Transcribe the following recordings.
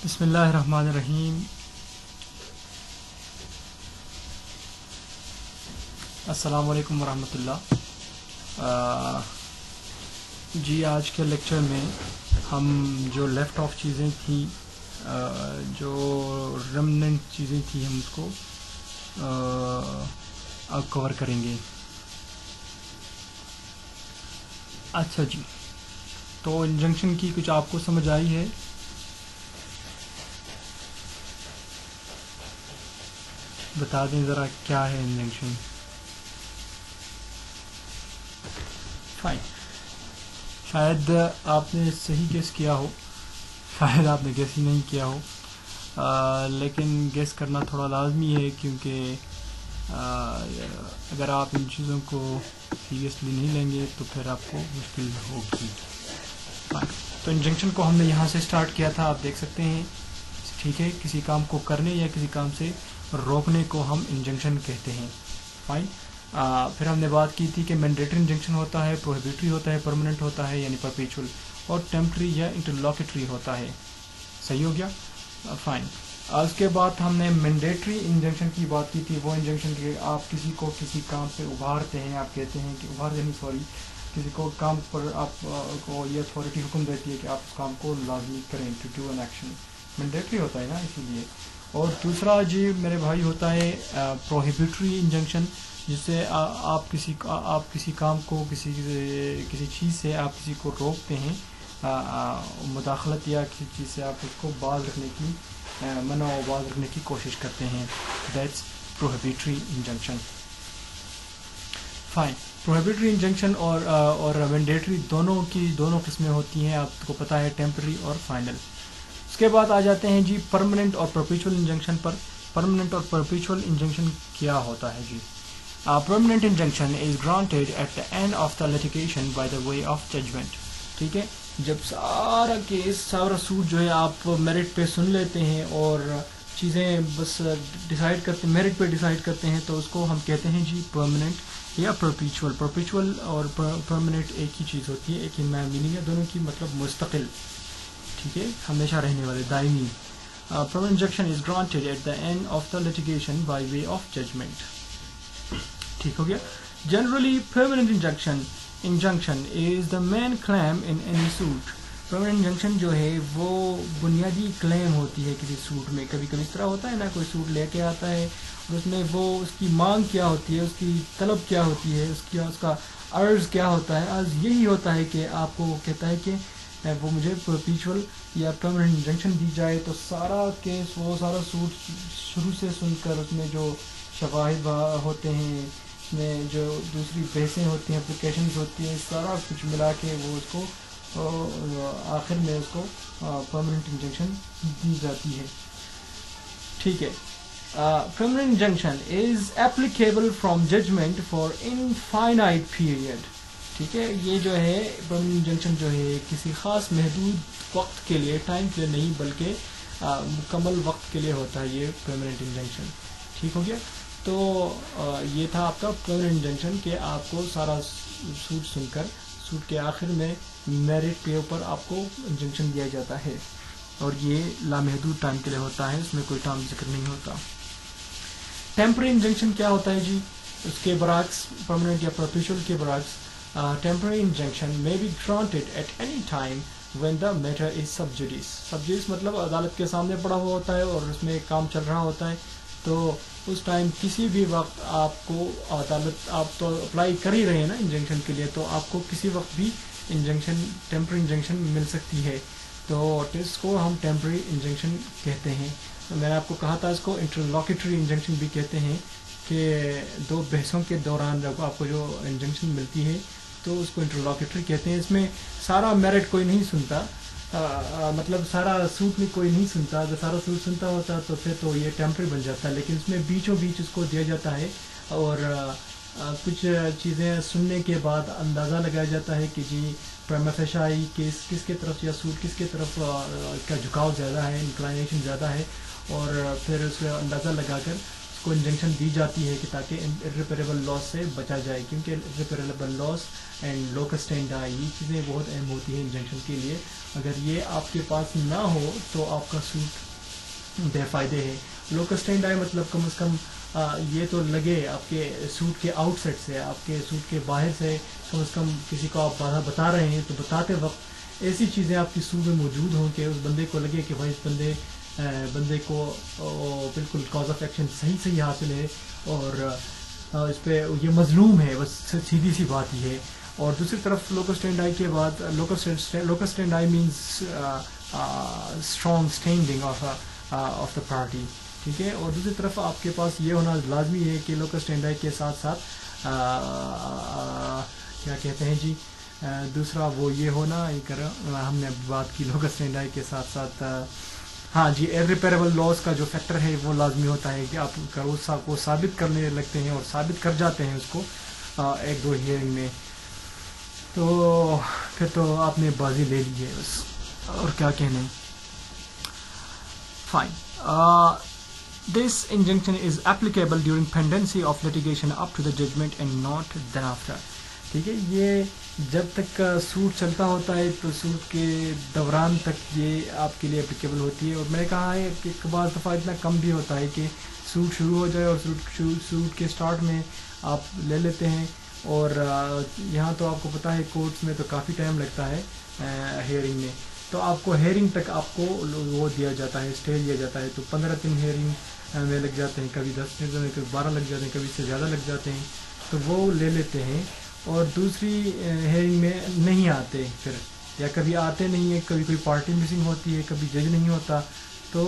بسم اللہ الرحمن الرحیم. السلام علیکم ورحمۃ اللہ. جی آج کے لیکچر میں ہم جو لیفٹ آف چیزیں تھیں، جو ریمننٹ چیزیں تھیں، ہم اس کو اب کور کریں گے. اچھا جی، تو انجنکشن کی کچھ آپ کو سمجھ آئی ہے؟ بتا دیں ذرا کیا ہے انجنکشن. فائن. شاید آپ نے صحیح گیس کیا ہو، شاید آپ نے گیس ہی نہیں کیا ہو، لیکن گیس کرنا تھوڑا لازمی ہے، کیونکہ اگر آپ ان چیزوں کو سیریسلی نہیں لیں گے تو پھر آپ کو مشکل ہوگی. تو انجنکشن کو ہم نے یہاں سے سٹارٹ کیا تھا، آپ دیکھ سکتے ہیں. ٹھیک ہے، کسی کام کو کرنے یا کسی کام سے روکنے کو ہم انجنکشن کہتے ہیں. فائن. پھر ہم نے بات کی تھی کہ مینڈیٹری انجنکشن ہوتا ہے، پروہیبیٹری ہوتا ہے، پرماننٹ ہوتا ہے یعنی پرپیچول، اور ٹیمپرری یا انٹرلاکٹری ہوتا ہے. صحیح ہو گیا؟ فائن. اس کے بعد ہم نے مینڈیٹری انجنکشن کی بات کی تھی. وہ انجنکشن کہ آپ کسی کو کسی کام سے ابھارتے ہیں، آپ کہتے ہیں کہ کسی کو کام پر آپ کو یہ اتھارٹی حکم دیتی ہے کہ آپ اس کام کو لازمی کریں، to do an action. Mandatory ہوتا ہے نا، اسی لیے. اور دوسرا جی میرے بھائی ہوتا ہے پروہیبیٹری انجنکشن، جس سے آپ کسی کام کو کسی چیز سے آپ کسی کو روکتے ہیں، مداخلت یا کسی چیز سے آپ اس کو باز رکھنے کی منع و باز رکھنے کی کوشش کرتے ہیں. That's prohibitory injunction. Fine. Prohibitory injunction اور مینڈیٹری دونوں قسمیں ہوتی ہیں، آپ کو پتہ ہے، ٹیمپرری اور فائنل. اس کے بعد آ جاتے ہیں جی پرماننٹ اور پرپیچول انجنکشن پر. پرماننٹ اور پرپیچول انجنکشن کیا ہوتا ہے جی؟ Permanent injunction is granted at the end of the litigation by the way of judgment. ٹھیک ہے، جب سارا کیس سارا سوٹ جو ہے آپ میرٹ پہ سن لیتے ہیں اور چیزیں بس ڈیسائیڈ کرتے میرٹ پہ ڈیسائیڈ کرتے ہیں، تو اس کو ہم کہتے ہیں جی پرماننٹ یا پرپیچول. پرپیچول اور پرماننٹ ایک ہی چیز ہوتی ہے، ایک ہی میننگ ہے دونوں کی، مطلب مستقل. ٹھیک ہے، ہمیشہ رہنے والے، دائمی. Permanent injunction is granted at the end of the litigation by way of judgment. ٹھیک ہو گیا. Generally permanent injunction is the main claim in any suit. Permanent injunction جو ہے وہ بنیادی کلیم ہوتی ہے کسی سوٹ میں. کبھی کبھی اس طرح ہوتا ہے نا، کوئی سوٹ لے کے آتا ہے اور اس میں وہ اس کی مانگ کیا ہوتی ہے، اس کی طلب کیا ہوتی ہے، اس کا عرض کیا ہوتا ہے. عرض یہی ہوتا ہے کہ آپ کو کہتا ہے کہ وہ مجھے پرپیچول یا پرماننٹ انجنکشن دی جائے. تو سارا کیس، وہ سارا سوٹ شروع سے سن کر اس میں جو شواہد ہوتے ہیں، اس میں جو دوسری بحثیں ہوتی ہیں، اپلیکیشنز ہوتی ہیں، سارا کچھ ملا کے وہ اس کو آخر میں اس کو پرماننٹ انجنکشن دی جاتی ہے. ٹھیک ہے. Permanent injunction is applicable from judgment for infinite period. ٹھیک ہے، یہ جو ہے پرماننٹ انجنکشن جو ہے کسی خاص محدود وقت کے لیے، ٹائم کے لیے نہیں بلکہ مکمل وقت کے لیے ہوتا ہے یہ پرماننٹ انجنکشن. ٹھیک ہو گیا. تو یہ تھا آپ کا پرماننٹ انجنکشن کہ آپ کو سارا سوٹ سن کر سوٹ کے آخر میں میرٹ کے اوپر آپ کو انجنکشن دیا جاتا ہے، اور یہ لامحدود ٹائم کے لیے ہوتا ہے، اس میں کوئی ٹائم ذکر نہیں ہوتا. ٹیمپرری انجنکشن کیا ہوتا ہے جی؟ اس کے برعکس، پرماننٹ یا پرپیچول کے برعکس، temporary injunction may be granted at any time when the matter is sub judice. sub judice مطلب عدالت کے سامنے پڑا ہوا ہوتا ہے اور اس میں کام چل رہا ہوتا ہے. تو اس ٹائم کسی بھی وقت آپ کو عدالت، آپ تو اپلائی کر ہی رہے ہیں نا انجنکشن کے لیے، تو آپ کو کسی وقت بھی انجنکشن، ٹیمپرری انجنکشن مل سکتی ہے. تو اس کو ہم ٹیمپرری انجنکشن کہتے ہیں. میں نے آپ کو کہا تھا اس کو انٹرلاکٹری انجنکشن بھی کہتے ہیں، کہ دو بحثوں کے دوران جب آپ کو جو انجنکشن ملتی ہے تو اس کو انٹرلاکٹری کہتے ہیں. اس میں سارا میرٹ کوئی نہیں سنتا، مطلب سارا سوٹ میں کوئی نہیں سنتا. اگر سارا سوٹ سنتا ہوتا تو پھر تو یہ ٹیمپرری بن جاتا ہے، لیکن اس میں بیچوں بیچ اس کو دیا جاتا ہے اور کچھ چیزیں سننے کے بعد اندازہ لگایا جاتا ہے کہ جی پریما فیشائی کیس کس کے طرف یا سوٹ کس کے طرف کا جھکاؤ زیادہ ہے، انکلائنیشن زیادہ ہے، اور پھر اس کا اندازہ لگا کر اس کو انجنکشن دی جاتی ہے کہ تاکہ irreparable لاس سے بچا جائے، کیونکہ irreparable loss and locus standi یہ چیزیں بہت اہم ہوتی ہیں انجنکشن کے لیے. اگر یہ آپ کے پاس نہ ہو تو آپ کا سوٹ بے فائدے ہے. locus standi مطلب کم از کم یہ تو لگے آپ کے سوٹ کے آؤٹ سائڈ سے، آپ کے سوٹ کے باہر سے کم از کم کسی کو آپ بتا رہے ہیں تو بتاتے وقت ایسی چیزیں آپ کی سوٹ میں موجود ہوں کہ اس بندے کو لگے کہ بھائی اس بندے کو بالکل کاز آف ایکشن صحیح حاصل ہے اور اس پہ یہ مظلوم ہے، بس سیدھی سی بات یہ ہے. اور دوسری طرف locus standi کے بعد locus standi means strong standing of the party, ٹھیک ہے. اور دوسری طرف آپ کے پاس یہ ہونا لازمی ہے کہ locus standi کے ساتھ ساتھ کیا کہتے ہیں جی دوسرا وہ یہ ہونا ہم نے بات کی locus standi کے ساتھ ساتھ ہاں جی irreparable لاس کا جو فیکٹر ہے وہ لازمی ہوتا ہے کہ آپ کو ثابت کرنے لگتے ہیں اور ثابت کر جاتے ہیں اس کو ایک دو ہیئرنگ میں، تو پھر تو آپ نے بازی لے لی ہے بس، اور کیا کہنے. Fine. This injunction is applicable during pendency of litigation up to the judgment and not thereafter. ٹھیک ہے، یہ جب تک سوٹ چلتا ہوتا ہے تو سوٹ کے دوران تک یہ آپ کے لیے اپلیکیبل ہوتی ہے. اور میں نے کہا ہے کہ بعض دفعہ اتنا کم بھی ہوتا ہے کہ سوٹ شروع ہو جائے اور سوٹ کے سٹارٹ میں آپ لے لیتے ہیں، اور یہاں تو آپ کو پتہ ہے کورٹس میں تو کافی ٹائم لگتا ہے ہیئرنگ میں، تو آپ کو ہیئرنگ تک آپ کو وہ دیا جاتا ہے، اسٹے دیا جاتا ہے. تو 15 دن ہیئرنگ میں لگ جاتے ہیں، کبھی 10 دن میں، کبھی 12 لگ جاتے ہیں، کبھی اس سے زیادہ لگ جاتے ہیں، تو وہ لے لیتے ہیں. اور دوسری ہیئرنگ میں نہیں آتے پھر، یا کبھی آتے نہیں ہیں، کبھی کوئی پارٹی مسنگ ہوتی ہے، کبھی جج نہیں ہوتا، تو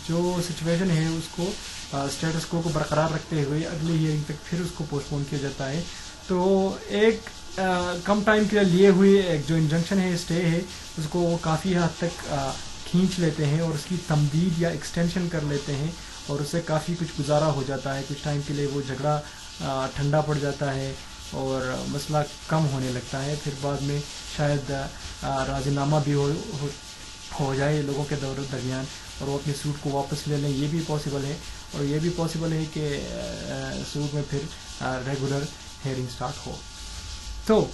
جو سچویشن ہے اس کو اسٹیٹس کو برقرار رکھتے ہوئے اگلی ہیئرنگ تک پھر اس کو پوسٹ پون کیا جاتا ہے. تو ایک کم ٹائم کے لیے ہوئے ایک جو انجنکشن ہے، اسٹے ہے، اس کو وہ کافی حد تک کھینچ لیتے ہیں اور اس کی تمدید یا ایکسٹینشن کر لیتے ہیں، اور اسے کافی کچھ گزارا ہو جاتا ہے. کچھ ٹائم کے لیے وہ جھگڑا ٹھنڈا پڑ جاتا ہے اور مسئلہ کم ہونے لگتا ہے. پھر بعد میں شاید راضی نامہ بھی ہو جائے لوگوں کے درمیان اور وہ اپنے سوٹ کو واپس لے لیں. یہ بھی پاسبل ہے، اور یہ بھی پاسبل ہے کہ سوٹ میں پھر ریگولر ہیئرنگ اسٹارٹ ہو. تو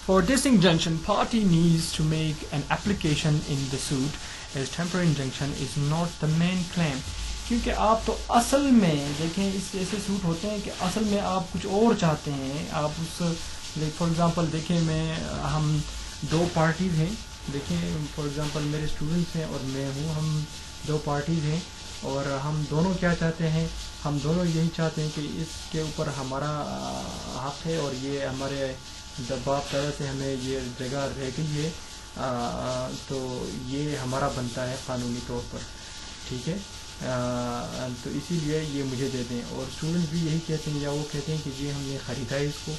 for this injunction, party needs to make an application in the suit as temporary injunction is not the main claim. کیونکہ آپ تو اصل میں دیکھیں اس ایسے سوٹ ہوتے ہیں کہ اصل میں آپ کچھ اور چاہتے ہیں. آپ اس فار ایگزامپل دیکھیں ہم دو پارٹیز ہیں، دیکھیں فار ایگزامپل میرے اسٹوڈنٹس ہیں اور میں ہوں، ہم دو پارٹیز ہیں اور ہم دونوں کیا چاہتے ہیں، ہم دونوں یہی چاہتے ہیں کہ اس کے اوپر ہمارا حق ہے اور یہ ہمارے باپ دادا سے ہمیں یہ جگہ رہ گئی ہے، تو یہ ہمارا بنتا ہے قانونی طور پر، ٹھیک ہے. تو اسی لیے یہ مجھے دے دیں. اور اسٹوڈنٹ بھی یہی کہتے ہیں یا وہ کہتے ہیں کہ جی ہم نے خریدا ہے اس کو.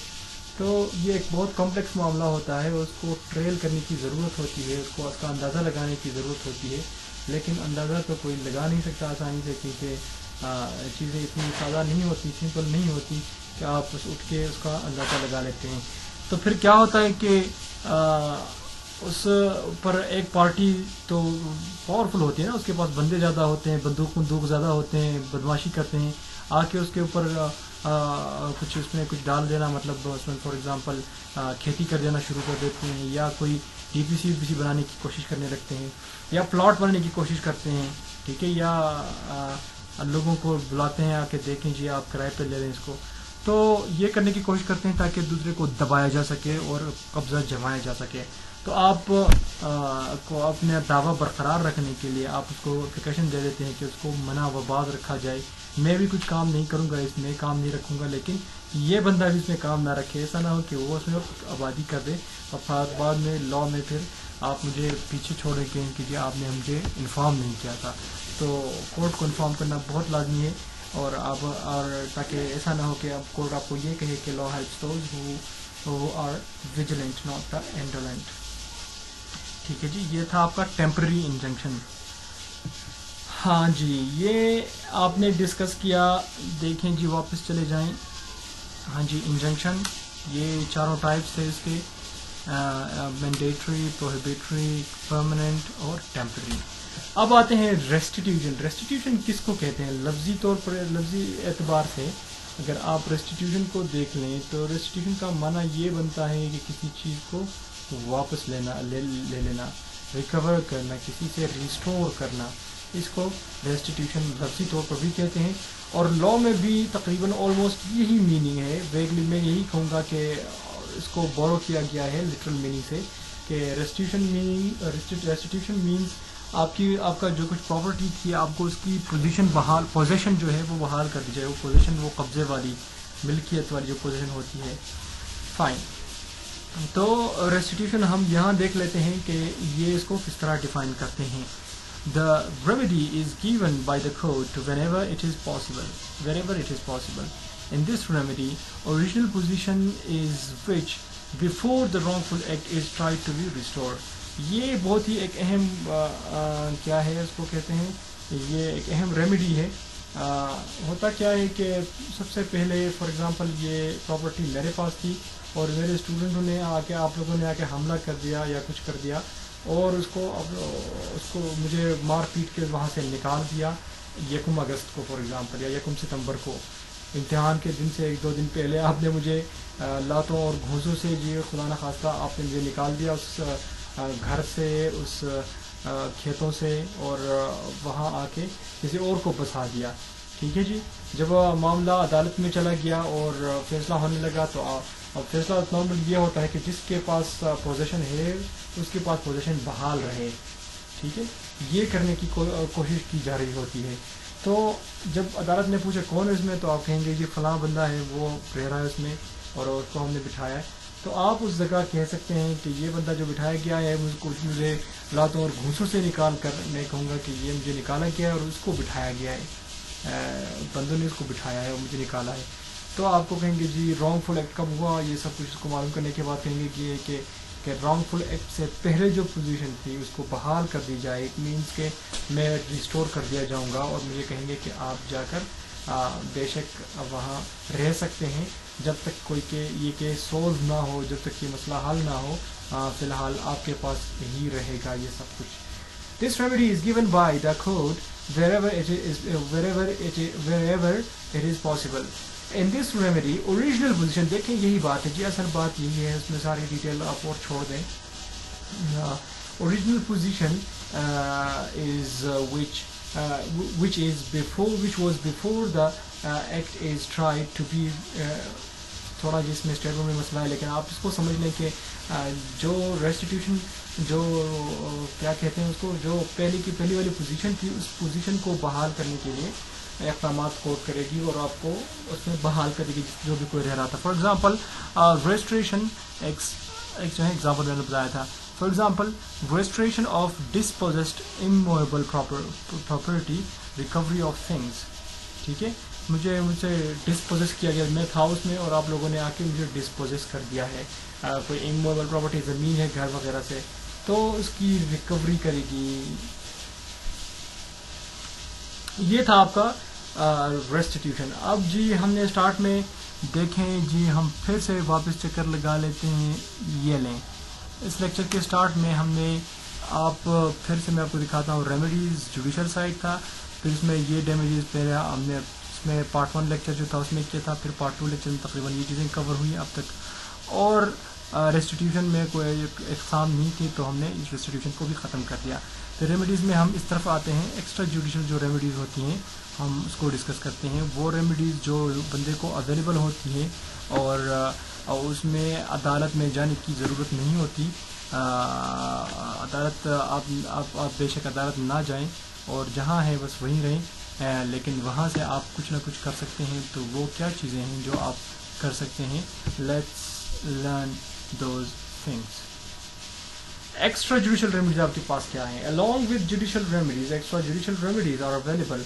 تو یہ ایک بہت کمپلیکس معاملہ ہوتا ہے، اس کو ٹریل کرنے کی ضرورت ہوتی ہے، اس کو اس کا اندازہ لگانے کی ضرورت ہوتی ہے. لیکن اندازہ تو کوئی لگا نہیں سکتا آسانی سے، کیونکہ چیزیں اتنی سادہ نہیں ہوتی، سمپل نہیں ہوتی کہ آپ اٹھ کے اس کا اندازہ لگا لیتے ہیں. تو پھر کیا ہوتا ہے کہ اس پر ایک پارٹی تو پاورفل ہوتی ہے نا، اس کے پاس بندے زیادہ ہوتے ہیں، بندوق زیادہ ہوتے ہیں، بدماشی کرتے ہیں، آ کے اس کے اوپر کچھ اس میں کچھ ڈال دینا، مطلب اس میں فار ایگزامپل کھیتی کر دینا شروع کر دیتے ہیں، یا کوئی ڈی پی سی بنانے کی کوشش کرنے لگتے ہیں، یا پلاٹ بنانے کی کوشش کرتے ہیں، ٹھیک ہے، یا لوگوں کو بلاتے ہیں آ کے دیکھیں جی آپ کرائے پہ لے لیں اس کو. تو یہ کرنے کی کوشش کرتے ہیں تاکہ دوسرے کو دبایا جا سکے اور قبضہ جمایا جا سکے. تو آپ کو اپنا دعویٰ برقرار رکھنے کے لیے آپ اس کو اپلیکیشن دے دیتے ہیں کہ اس کو منع و باز رکھا جائے. میں بھی کچھ کام نہیں کروں گا، اس میں کام نہیں رکھوں گا، لیکن یہ بندہ بھی اس میں کام نہ رکھے. ایسا نہ ہو کہ وہ اس میں آبادی کر دے اور بعد میں لا میں پھر آپ مجھے پیچھے چھوڑیں کہ جی آپ نے مجھے انفارم نہیں کیا تھا. تو کورٹ کو انفارم کرنا بہت لازمی ہے، اور تاکہ ایسا نہ ہو کہ اب کورٹ آپ کو یہ کہے کہ law helps those who are vigilant not the indolent. ٹھیک ہے جی، یہ تھا آپ کا ٹیمپرری انجنکشن. ہاں جی، یہ آپ نے ڈسکس کیا. دیکھیں جی واپس چلے جائیں. ہاں جی، انجنکشن یہ چاروں ٹائپس تھے اس کے، مینڈیٹری، پروہیبیٹری، پرماننٹ اور ٹیمپرری. اب آتے ہیں ریسٹیٹیوشن. ریسٹیٹیوشن کس کو کہتے ہیں؟ لفظی طور پر, لفظی اعتبار سے اگر آپ ریسٹیٹیوشن کو دیکھ لیں تو ریسٹیٹیوشن کا معنی یہ بنتا ہے کہ کسی چیز کو واپس لے لینا, ریکور کرنا, کسی سے ریسٹور کرنا, اس کو ریسٹیٹیوشن لفظی طور پر بھی کہتے ہیں. اور لا میں بھی تقریباً آلموسٹ یہی میننگ ہے. ویگلی میں یہی کہوں گا کہ اس کو بورو کیا گیا ہے لٹرل میننگ سے, کہ ریسٹیٹیوشن مینس آپ کا جو کچھ پراپرٹی تھی آپ کو اس کی پوزیشن جو ہے وہ بحال کر دی جائے. وہ پوزیشن, وہ قبضے والی, ملکیت والی جو پوزیشن ہوتی ہے. فائن. تو ریسٹیٹیوشن ہم یہاں دیکھ لیتے ہیں کہ یہ اس کو کس طرح ڈیفائن کرتے ہیں. The remedy is given by the court whenever it is possible. In this remedy, original position is which before the wrongful act is tried to be restored. یہ بہت ہی ایک اہم کیا ہے اس کو کہتے ہیں, یہ ایک اہم ریمیڈی ہے. ہوتا کیا ہے کہ سب سے پہلے فار ایگزامپل یہ پراپرٹی میرے پاس تھی اور میرے اسٹوڈنٹوں نے آپ لوگوں نے آ کے حملہ کر دیا یا کچھ کر دیا اور اس کو مجھے مار پیٹ کے وہاں سے نکال دیا 1 اگست کو فار ایگزامپل, یا 1 ستمبر کو, امتحان کے دن سے 1-2 دن پہلے آپ نے مجھے لاتوں اور گھوسوں سے جی خدا نخواستہ آپ نے مجھے نکال دیا اس گھر سے, اس کھیتوں سے, اور وہاں آ کے کسی اور کو بسا دیا. ٹھیک ہے جی. جب معاملہ عدالت میں چلا گیا اور فیصلہ ہونے لگا تو اب فیصلہ نارمل یہ ہوتا ہے کہ جس کے پاس پوزیشن ہے اس کے پاس پوزیشن بحال رہے. ٹھیک ہے, یہ کرنے کی کوشش کی جا رہی ہوتی ہے. تو جب عدالت نے پوچھا کون ہے اس میں, تو آپ کہیں گے جی فلاں بندہ ہے, وہ رہ رہا ہے اس میں اور اس کو ہم نے بٹھایا ہے. تو آپ اس جگہ کہہ سکتے ہیں کہ یہ بندہ جو بٹھایا گیا ہے مجھے لاتوں اور گھوسوں سے نکال کر, میں کہوں گا کہ یہ مجھے نکالا گیا ہے اور اس کو بٹھایا گیا ہے, بندوں نے اس کو بٹھایا ہے اور مجھے نکالا ہے. تو آپ کو کہیں گے جی رانگ فل ایکٹ کب ہوا, یہ سب کچھ اس کو معلوم کرنے کے بعد کہیں گے کہ رانگ فل ایکٹ سے پہلے جو پوزیشن تھی اس کو بحال کر دی جائے. اٹ مینس کہ میں ریسٹور کر دیا جاؤں گا اور مجھے کہیں گے کہ آپ جا کر بے شک وہاں رہ سکتے ہیں جب تک کوئی کہ یہ کیس سولو نہ ہو, جب تک یہ مسئلہ حل نہ ہو, فی الحال آپ کے پاس ہی رہے گا یہ سب کچھ. This remedy is given by the court wherever it is possible. In this remedy, original position, دیکھیں یہی بات ہے جی, اصل بات یہی ہے, اس میں ساری ڈیٹیل آپ اور چھوڑ دیں. Original position is which was before the act is tried to be تھوڑا جس میں اسٹیٹ میں مسئلہ ہے, لیکن آپ اس کو سمجھ لیں کہ جو ریسٹیٹیوشن جو کیا کہتے ہیں اس کو, جو پہلی والی پوزیشن تھی اس پوزیشن کو بحال کرنے کے لیے اقدامات کورٹ کرے گی اور آپ کو اس میں بحال کرے گی جو بھی کوئی رہ رہا تھا. فار ایگزامپل ریسٹریشن ایک جو ہے ایگزامپل میں نے بتایا تھا. For example restoration of dispossessed immovable property, recovery of things. ٹھیک ہے, مجھ سے ڈسپوزس کیا گیا, میں تھا اس میں اور آپ لوگوں نے آ کے مجھے ڈسپوزس کر دیا ہے, کوئی اموویبل پراپرٹی زمین ہے گھر وغیرہ سے, تو اس کی ریکوری کرے گی. یہ تھا آپ کا ریسٹیٹیوشن. اب جی ہم نے اسٹارٹ میں دیکھیں جی, ہم پھر سے واپس چکر لگا لیتے ہیں. یہ لیں, اس لیکچر کے اسٹارٹ میں ہم نے پھر سے میں آپ کو دکھاتا ہوں ریمیڈیز جوڈیشل سائڈ تھا, پھر اس میں یہ ڈیمیجز پہلے ہم نے اس میں پارٹ 1 لیکچر جو تھا اس میں کیا تھا, پھر پارٹ 2 لیکچر میں تقریباً یہ چیزیں کور ہوئی اب تک, اور ریسٹیٹیوشن میں کوئی اقسام نہیں تھی تو ہم نے اس ریسٹیٹیوشن کو بھی ختم کر دیا. تو ریمیڈیز میں ہم اس طرف آتے ہیں, ایکسٹرا جوڈیشل جو ریمیڈیز ہوتی ہیں ہم اس کو ڈسکس کرتے ہیں. وہ ریمیڈیز جو بندے کو اویلیبل ہوتی ہیں اور اس میں عدالت میں جانے کی ضرورت نہیں ہوتی. عدالت آپ بے شک عدالت نہ جائیں اور جہاں ہیں بس وہیں رہیں, لیکن وہاں سے آپ کچھ نہ کچھ کر سکتے ہیں. تو وہ کیا چیزیں ہیں جو آپ کر سکتے ہیں, let's learn those things. Extra judicial remedies آپ کے پاس کیا ہیں؟ along with judicial remedies, extra judicial remedies are available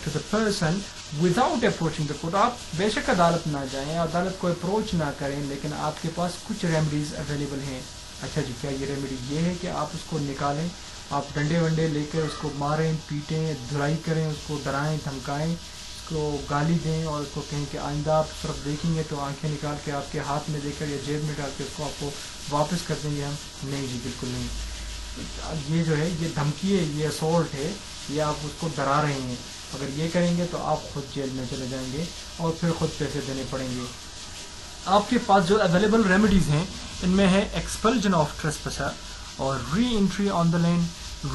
to the person without approaching the court. آپ بے شک عدالت نہ جائیں, عدالت کو اپروچ نہ کریں, لیکن آپ کے پاس کچھ ریمیڈیز اویلیبل ہیں. اچھا جی, کیا یہ ریمیڈی یہ ہے کہ آپ اس کو نکالیں, آپ ڈنڈے ونڈے لے کر اس کو ماریں, پیٹیں, دھلائی کریں, اس کو ڈرائیں, دھمکائیں, اس کو گالی دیں اور اس کو کہیں کہ آئندہ آپ طرف دیکھیں گے تو آنکھیں نکال کے آپ کے ہاتھ میں دے کر یا جیب میں ڈال کے اس کو آپ کو واپس کر دیں گے ہم؟ نہیں جی, بالکل نہیں. یہ جو ہے یہ دھمکی ہے، یہ اسولٹ ہے، یہ آپ اس کو ڈرا رہے ہیں، اگر یہ کریں گے تو آپ خود جیل میں چلے جائیں گے اور پھر خود پیسے دینے پڑیں گے. آپ کے پاس جو اویلیبل ریمیڈیز ہیں ان میں ہے ایکسپلجن آف ٹریسپیسر اور reentry on the land,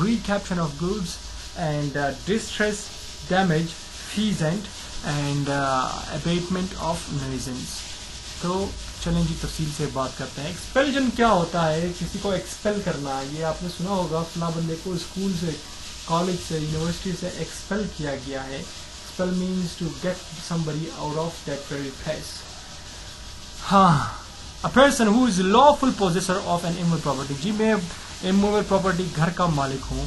recaption of goods and distress damage feasant and abatement of nuisance. تو چلیں جی تفصیل سے بات کرتے ہیں. ایکسپلجن کیا ہوتا ہے؟ کسی کو ایکسپیل کرنا. یہ آپ نے سنا ہوگا فلاں بندے کو اسکول سے، کالج سے، یونیورسٹی سے ایکسپیل کیا گیا ہے. Expel means to get somebody out of that very place. ہاں، a person who is lawful possessor of an immovable property. جی میں immovable property گھر کا مالک ہوں.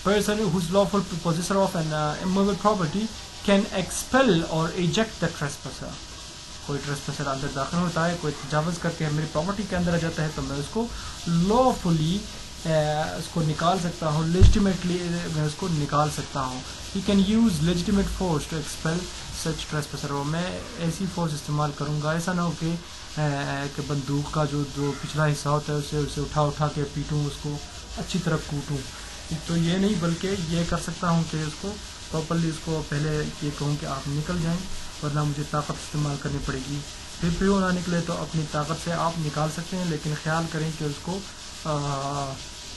person who is lawful possessor of an immovable property can expel or eject the trespasser. کوئی ٹریسپیسر اندر داخل ہوتا ہے، کوئی تجاوز کر کے میری پراپرٹی کے اندر آ جاتا ہے، تو میں اس کو lawfully اس کو نکال سکتا ہوں، legitimately میں اس کو نکال سکتا ہوں. He can use legitimate force to expel such trespasser. اور میں ایسی فورس استعمال کروں گا، ایسا نہ ہو کہ بندوق کا جو پچھلا حصہ ہوتا ہے اسے اٹھا کے پیٹوں، اس کو اچھی طرح کوٹوں. تو یہ نہیں، بلکہ یہ کر سکتا ہوں کہ اس کو پراپرلی اس کو پہلے یہ کہوں کہ آپ نکل جائیں، ورنہ مجھے طاقت استعمال کرنی پڑے گی. پھر بھی وہ نہ نکلے تو اپنی طاقت سے آپ نکال سکتے ہیں، لیکن خیال کریں کہ اس کو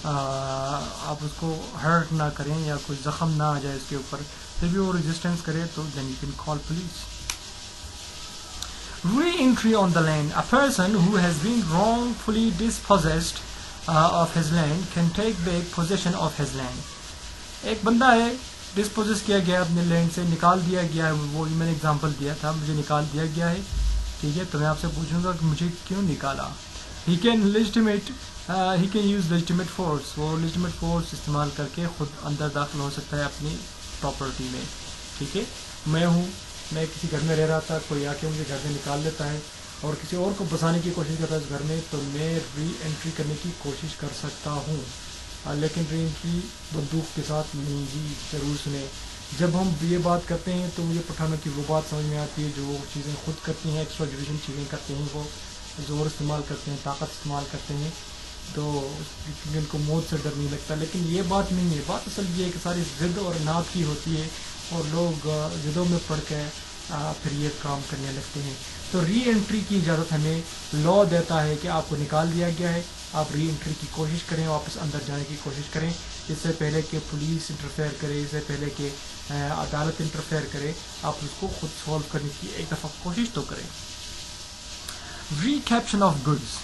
آپ اس کو ہرٹ نہ کریں یا کوئی زخم نہ آ جائے اس کے اوپر. پھر بھی وہ ریزسٹنس کرے تو then you can call police. Re-entry on the land. A person who has been wrongfully dispossessed of his land can take back possession of his land. ایک بندہ ہے، ڈسپوزس کیا گیا اپنے لینڈ سے، نکال دیا گیا ہے. وہ میں نے اگزامپل دیا تھا، مجھے نکال دیا گیا ہے، ٹھیک ہے. تو میں آپ سے پوچھوں گا کہ مجھے کیوں نکالا. He can use legitimate force. وہ legitimate force استعمال کر کے خود اندر داخل ہو سکتا ہے اپنی پراپرٹی میں، ٹھیک ہے. میں کسی گھر میں رہ رہا تھا، کوئی آ کے مجھے گھر سے نکال لیتا ہے اور کسی اور کو بسانے کی کوشش کرتا ہے اس گھر میں، تو میں ری انٹری کرنے کی کوشش کر سکتا ہوں، لیکن ری انٹری بندوق کے ساتھ نہیں. جی ضرور سنیں، جب ہم یہ بات کرتے ہیں تو مجھے پٹھانوں کی وہ بات سمجھ میں آتی ہے جو چیزیں خود کرتی ہیں، ایکسٹرا جوڈیشل چیزیں کرتے ہیں، وہ زور استعمال کرتے ہیں، طاقت استعمال کرتے ہیں، تو ان کو موت سے ڈر نہیں لگتا. لیکن یہ بات نہیں ہے. بات اصل یہ ہے کہ ساری ضد اور اناد کی ہوتی ہے اور لوگ ضدوں میں پڑ کے پھر یہ کام کرنے لگتے ہیں. تو ری انٹری کی اجازت ہمیں لا دیتا ہے کہ آپ کو نکال دیا گیا ہے، آپ ری انٹری کی کوشش کریں، واپس اندر جانے کی کوشش کریں، اس سے پہلے کہ پولیس انٹرفیئر کرے، اس سے پہلے کہ عدالت انٹرفیئر کرے. آپ اس کو خود سولو کرنے کی ایک دفعہ کوشش تو کریں. ریکیپشن آف گڈز،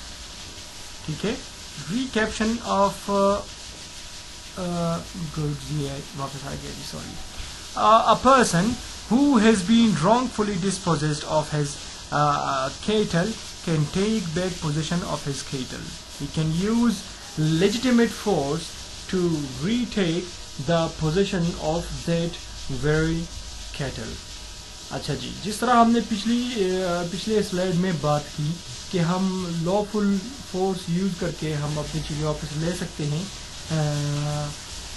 ٹھیک ہے. ریکیپشن آف گڈز، یہ واپس آ گیا جی، sorry. A person who has been wrongfully dispossessed of his cattle can take back possession of his cattle. He can use legitimate force to retake the possession of that very cattle. اچھا جی، جس طرح ہم نے پچھلے slide میں بات کی کہ ہم لافل فورس یوز کر کے ہم اپنی چیزیں واپس لے سکتے ہیں،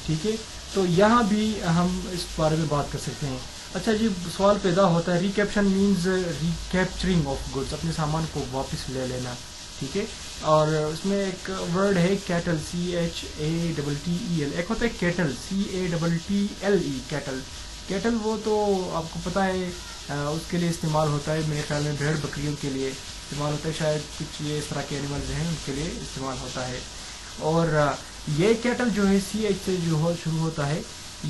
ٹھیک ہے. تو یہاں بھی ہم اس بارے میں بات کر سکتے ہیں. اچھا جی، سوال پیدا ہوتا ہے، ریکیپشن مینز ریکیپچرنگ آف گڈس، اپنے سامان کو واپس لے لینا، ٹھیک ہے. اور اس میں ایک ورڈ ہے کیٹل، CHATTEL. ایک ہوتا ہے کیٹل، CATTLE، کیٹل. کیٹل وہ تو آپ کو پتہ ہے اس کے لیے استعمال ہوتا ہے، میرے خیال میں بھیڑ بکریوں کے لیے استعمال ہوتا ہے، شاید کچھ یہ اس طرح کے اینیملز ہیں ان کے لیے استعمال ہوتا ہے. اور یہ کیٹل جو ہے CH سے جو شروع ہوتا ہے،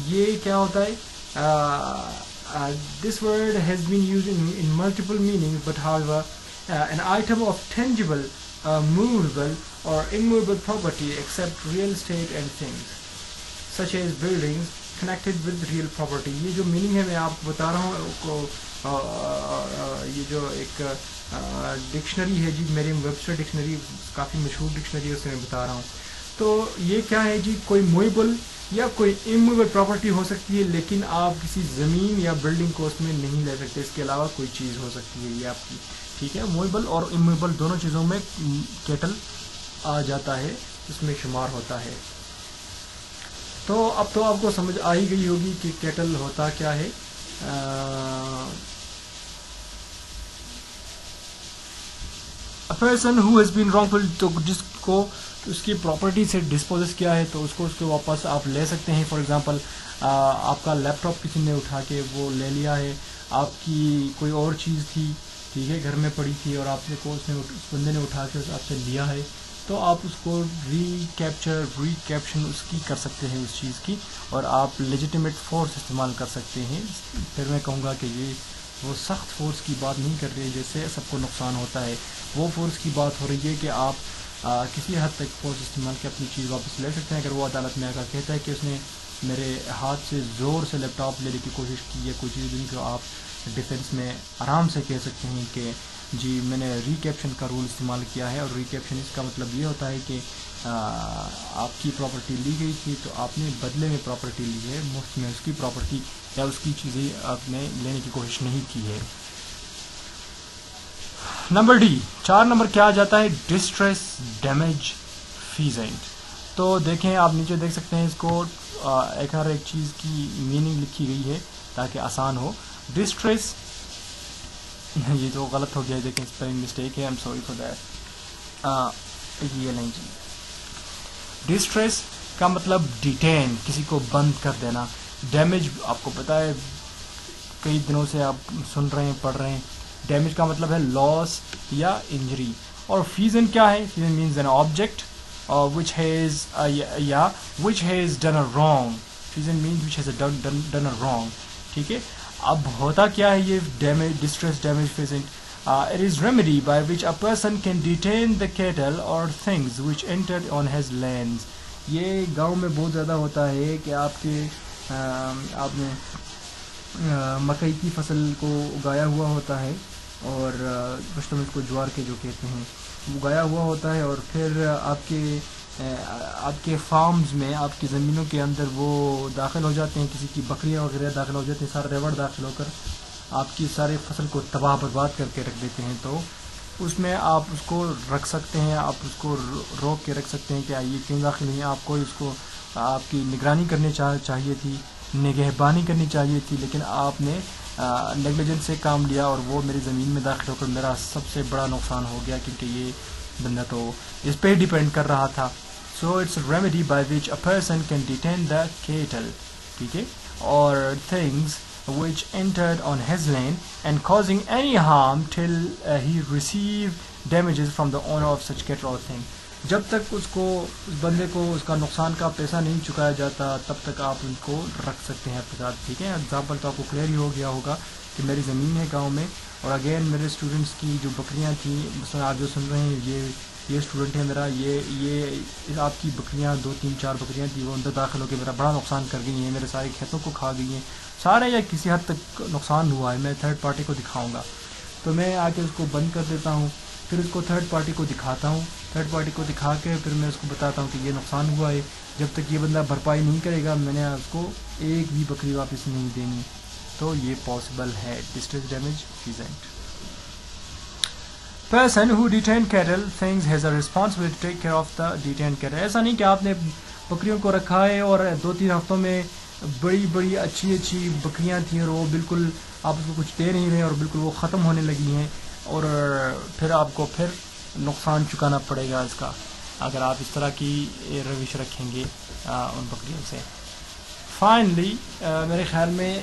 یہ کیا ہوتا ہے؟ This word has been used in multiple meanings, but however, an item of tangible, movable or immovable property except real estate and things, such as buildings connected with real property. یہ جو میننگ ہے میں آپ بتا رہا ہوں، یہ جو ایک ڈکشنری ہے جی، میریم ویبسٹر ڈکشنری، کافی مشہور ڈکشنری ہے، اس میں بتا رہا ہوں. تو یہ کیا ہے جی؟ کوئی موویبل یا کوئی اموویبل پراپرٹی ہو سکتی ہے، لیکن آپ کسی زمین یا بلڈنگ کو اس میں نہیں لے سکتے، اس کے علاوہ کوئی چیز ہو سکتی ہے یہ آپ کی، ٹھیک ہے. موویبل اور اموویبل دونوں چیزوں میں کیٹل آ جاتا ہے، اس میں شمار ہوتا ہے. تو اب تو آپ کو سمجھ آ ہی گئی ہوگی کہ کیٹل ہوتا کیا ہے. A person who has been wrongful، تو جس کو اس کی پراپرٹی سے ڈسپوزس کیا ہے تو اس کو واپس آپ لے سکتے ہیں. فار ایگزامپل آپ کا لیپ ٹاپ کسی نے اٹھا کے وہ لے لیا ہے, آپ کی کوئی اور چیز تھی, ٹھیک ہے, گھر میں پڑی تھی اور آپ کو اس بندے نے اٹھا کے آپ سے لیا ہے, تو آپ اس کو ری کیپشن اس کی کر سکتے ہیں اس چیز کی, اور آپ لیجیٹیمیٹ فورس استعمال کر سکتے ہیں. پھر میں کہوں گا کہ یہ وہ سخت فورس کی بات نہیں کر رہی جس سے سب کو نقصان ہوتا ہے, وہ فورس کی بات ہو رہی ہے کہ آپ کسی حد تک فورس استعمال کے اپنی چیز واپس لے سکتے ہیں. اگر وہ عدالت میں آ کر کہتا ہے کہ اس نے میرے ہاتھ سے زور سے لیپ ٹاپ لینے کی کوشش کی ہے کوئی چیز, جن کو آپ ڈیفینس میں آرام سے کہہ سکتے ہیں کہ جی میں نے ری کیپشن کا رول استعمال کیا ہے, اور ری کیپشن اس کا مطلب یہ ہوتا ہے کہ آپ کی پراپرٹی لی گئی تھی تو آپ نے بدلے میں پراپرٹی لی ہے, مفت میں اس کی پراپرٹی یا اس کی چیزیں آپ نے لینے کی کوشش نہیں کی ہے. نمبر ڈی, 4 نمبر کیا آ جاتا ہے, ڈسٹریس ڈیمیج فیزنٹ. تو دیکھیں آپ نیچے دیکھ سکتے ہیں اس کو ایک ہر ایک چیز کی میننگ لکھی گئی ہے تاکہ آسان ہو. ڈسٹریس, یہ تو غلط ہو گیا, دیکھیں اسپیلنگ مسٹیک ہے, I am sorry for that. یہ نہیں جی, ڈسٹریس کا مطلب ڈیٹین, کسی کو بند کر دینا. ڈیمیج آپ کو پتہ ہے کئی دنوں سے آپ سن رہے ہیں پڑھ رہے ہیں, ڈیمیج کا مطلب ہے لاس یا انجری. اور فیزن کیا ہے, feasant means an object which has done a wrong. Feasant means which has done a wrong, ٹھیک ہے. اب ہوتا کیا ہے یہ damage, distress damage feasant, it is remedy by which a person can detain the cattle or things which entered on his lands. یہ گاؤں میں بہت زیادہ ہوتا ہے کہ آپ نے مکئی کی فصل کو اگایا ہوا ہوتا ہے, اور پشتو میں اس کو جوار کے جو کہتے ہیں, اگایا ہوا ہوتا ہے, اور پھر آپ کے فارمز میں, آپ کی زمینوں کے اندر وہ داخل ہو جاتے ہیں, کسی کی بکریاں وغیرہ داخل ہو جاتی ہیں, سارا ریوڑ داخل ہو کر آپ کی سارے فصل کو تباہ برباد کر کے رکھ دیتے ہیں. تو اس میں آپ اس کو رکھ سکتے ہیں, آپ اس کو روک کے رکھ سکتے ہیں کہ یہ کیوں داخل ہوئی, آپ کو اس کو آپ کی نگرانی کرنی چاہیے تھی, نگہبانی کرنی چاہیے تھی, لیکن آپ نے نیگلیجنس سے کام لیا اور وہ میری زمین میں داخل ہو کر میرا سب سے بڑا نقصان ہو گیا, کیونکہ یہ بندہ تو اس پہ ڈیپینڈ کر رہا تھا. So it's remedy by which a person can detain the cattle, ٹھیک ہے, اور things which entered on his land and causing any harm till he receive damages from the owner of such cattle or thing. جب تک اس بندے کو اس کا نقصان کا پیسہ نہیں چکایا جاتا تب تک آپ ان کو رکھ سکتے ہیں اپنے ساتھ, ٹھیک ہے. ایگزامپل تو آپ کو کلیئر ہی ہو گیا ہوگا کہ میری زمین ہے گاؤں میں, اور اگین میرے اسٹوڈنٹس کی جو بکریاں تھیں, مثلا آپ جو سن رہے ہیں یہ اسٹوڈنٹ ہے میرا, یہ آپ کی بکریاں 2 3 4 بکریاں تھیں, وہ اندر داخل ہو کے میرا بڑا نقصان کر گئی ہیں, میرے سارے کھیتوں کو کھا گئی ہیں, سارے یا کسی حد تک نقصان ہوا ہے. میں تھرڈ پارٹی کو دکھاؤں گا, تو میں آ کے اس کو بند کر دیتا ہوں, پھر اس کو تھرڈ پارٹی کو دکھاتا ہوں, تھرڈ پارٹی کو دکھا کے پھر میں اس کو بتاتا ہوں کہ یہ نقصان ہوا ہے, جب تک یہ بندہ بھرپائی نہیں کرے گا میں نے اس کو ایک بھی بکری واپس نہیں دینی. تو یہ پاسبل ہے distress damage feasant. Person who detained cattle things has a responsibility to take care of the detained cattle. ایسا نہیں کہ آپ نے بکریوں کو رکھا ہے اور 2-3 ہفتوں میں بڑی اچھی بکریاں تھیں اور وہ بالکل آپ اس کو کچھ دے نہیں رہے اور بالکل وہ ختم ہونے لگی ہیں, اور پھر آپ کو پھر نقصان چکانا پڑے گا اس کا اگر آپ اس طرح کی روش رکھیں گے ان بکریوں سے. فائنلی میرے خیال میں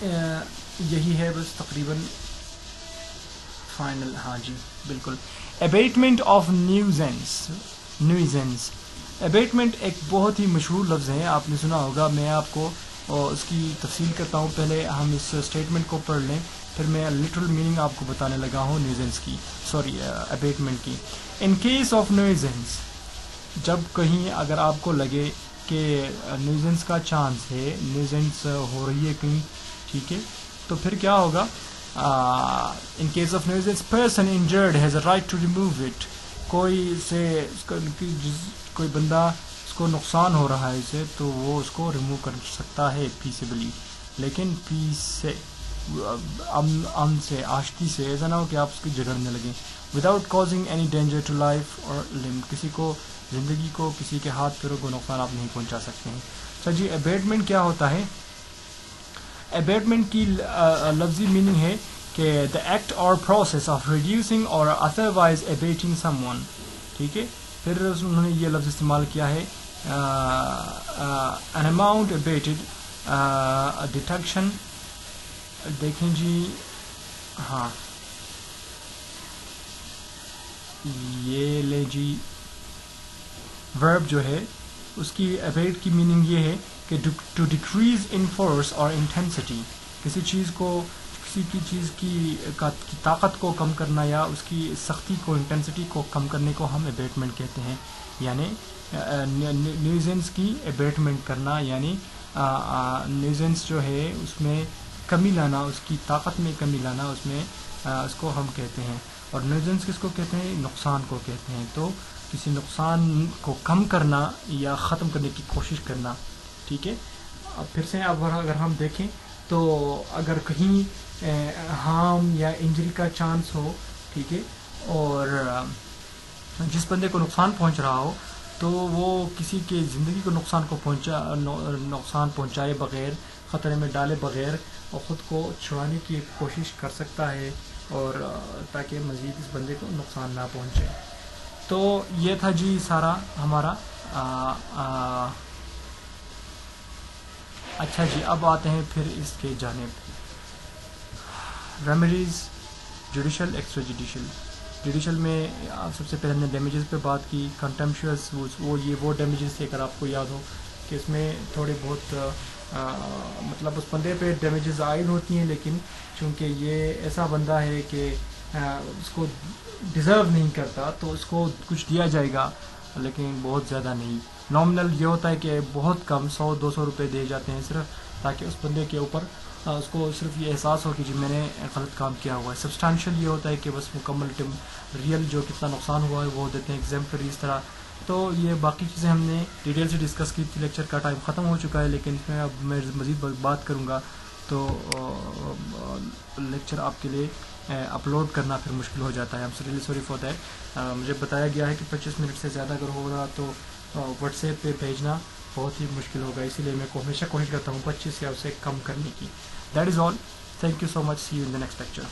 یہی ہے بس تقریباً فائنل. ہاں جی بالکل. ابیٹمنٹ آف نیوزنس. ابیٹمنٹ ایک بہت ہی مشہور لفظ ہے, آپ نے سنا ہوگا. میں آپ کو اس کی تفصیل کرتا ہوں, پہلے ہم اس اسٹیٹمنٹ کو پڑھ لیں, پھر میں لٹرل میننگ آپ کو بتانے لگا ہوں نیوزنس کی, ابیٹمنٹ کی. ان کیس آف نیوزنس, جب کہیں اگر آپ کو لگے کہ نیوزنس کا چانس ہے, نیوزنس ہو رہی ہے کہیں, ٹھیک ہے, تو پھر کیا ہوگا. in case of nuisance, person injured has a right to remove it. کوئی بندہ اس کو نقصان ہو رہا ہے اسے, تو وہ اس کو ریموو کر سکتا ہے پیسیبلی, لیکن پیس سے, امن سے, آشتی سے. ایسا نہ ہو کہ آپ اس کی جگڑنے لگیں. Without causing any danger to life or limb, کسی کو زندگی کو, کسی کے ہاتھ پیروں کو نقصان آپ نہیں پہنچا سکتے ہیں. اچھا جی, ابیٹمنٹ کیا ہوتا ہے. ابیٹمنٹ کی لفظی میننگ ہے کہ دا ایکٹ اور پروسیس آف ریڈیوسنگ اور ادروائز ابیٹنگ سم ون, ٹھیک ہے. پھر انہوں نے یہ لفظ استعمال کیا ہے an amount abated deduction. دیکھیں جی ہاں یہ لے جی verb جو ہے اس کی abate کی میننگ یہ ہے کہ to decrease in force or intensity. کسی چیز کی طاقت کو کم کرنا یا اس کی سختی کو انٹینسٹی کو کم کرنے کو ہم ابیٹمنٹ کہتے ہیں. یعنی نیوزنس کی ابیٹمنٹ کرنا، یعنی نیوزنس جو ہے اس میں کمی لانا، اس کی طاقت میں کمی لانا، اس میں اس کو ہم کہتے ہیں. اور نیوزنس کس کو کہتے ہیں؟ نقصان کو کہتے ہیں. تو کسی نقصان کو کم کرنا یا ختم کرنے کی کوشش کرنا. ٹھیک ہے. اب پھر سے اگر ہم دیکھیں تو اگر کہیں ہارم یا انجری کا چانس ہو، ٹھیک ہے، اور جس بندے کو نقصان پہنچ رہا ہو تو وہ کسی کے زندگی کو نقصان پہنچائے بغیر، خطرے میں ڈالے بغیر اور خود کو چھڑانے کی کوشش کر سکتا ہے، اور تاکہ مزید اس بندے کو نقصان نہ پہنچے. تو یہ تھا جی سارا ہمارا. اچھا جی، اب آتے ہیں پھر اس کے جانب remedies judicial extra judicial. Judicial میں سب سے پہلے ہم نے ڈیمیجز پہ بات کی. کنٹمپشوس وہ ڈیمیجز تھے، اگر آپ کو یاد ہو کہ اس میں تھوڑے بہت مطلب اس بندے پہ ڈیمیجز عائد ہوتی ہیں، لیکن چونکہ یہ ایسا بندہ ہے کہ اس کو ڈیزرو نہیں کرتا تو اس کو کچھ دیا جائے گا، لیکن بہت زیادہ نہیں. نامنل یہ ہوتا ہے کہ بہت کم 100-200 روپے دیے جاتے ہیں صرف تاکہ اس بندے کے اوپر اس کو صرف یہ احساس ہو کہ جی میں نے غلط کام کیا ہوا ہے. سبسٹانشیل یہ ہوتا ہے کہ بس مکمل ریئل جو کتنا نقصان ہوا ہے وہ دیتے ہیں. ایگزیمپلری اس طرح. تو یہ باقی چیزیں ہم نے ڈیٹیل سے ڈسکس کی تھی. لیکچر کا ٹائم ختم ہو چکا ہے، لیکن اس میں اب میں مزید بات کروں گا تو لیکچر آپ کے لیے اپلوڈ کرنا پھر مشکل ہو جاتا ہے. Really sorry for that. مجھے بتایا گیا ہے کہ 25 منٹ سے زیادہ اگر ہوگا تو واٹس ایپ پہ بھیجنا بہت ہی مشکل ہوگا، اسی لیے میں ہمیشہ کوشش کرتا ہوں 25 یا اسے کم کرنے کی. That is all. Thank you so much. See you in the next lecture.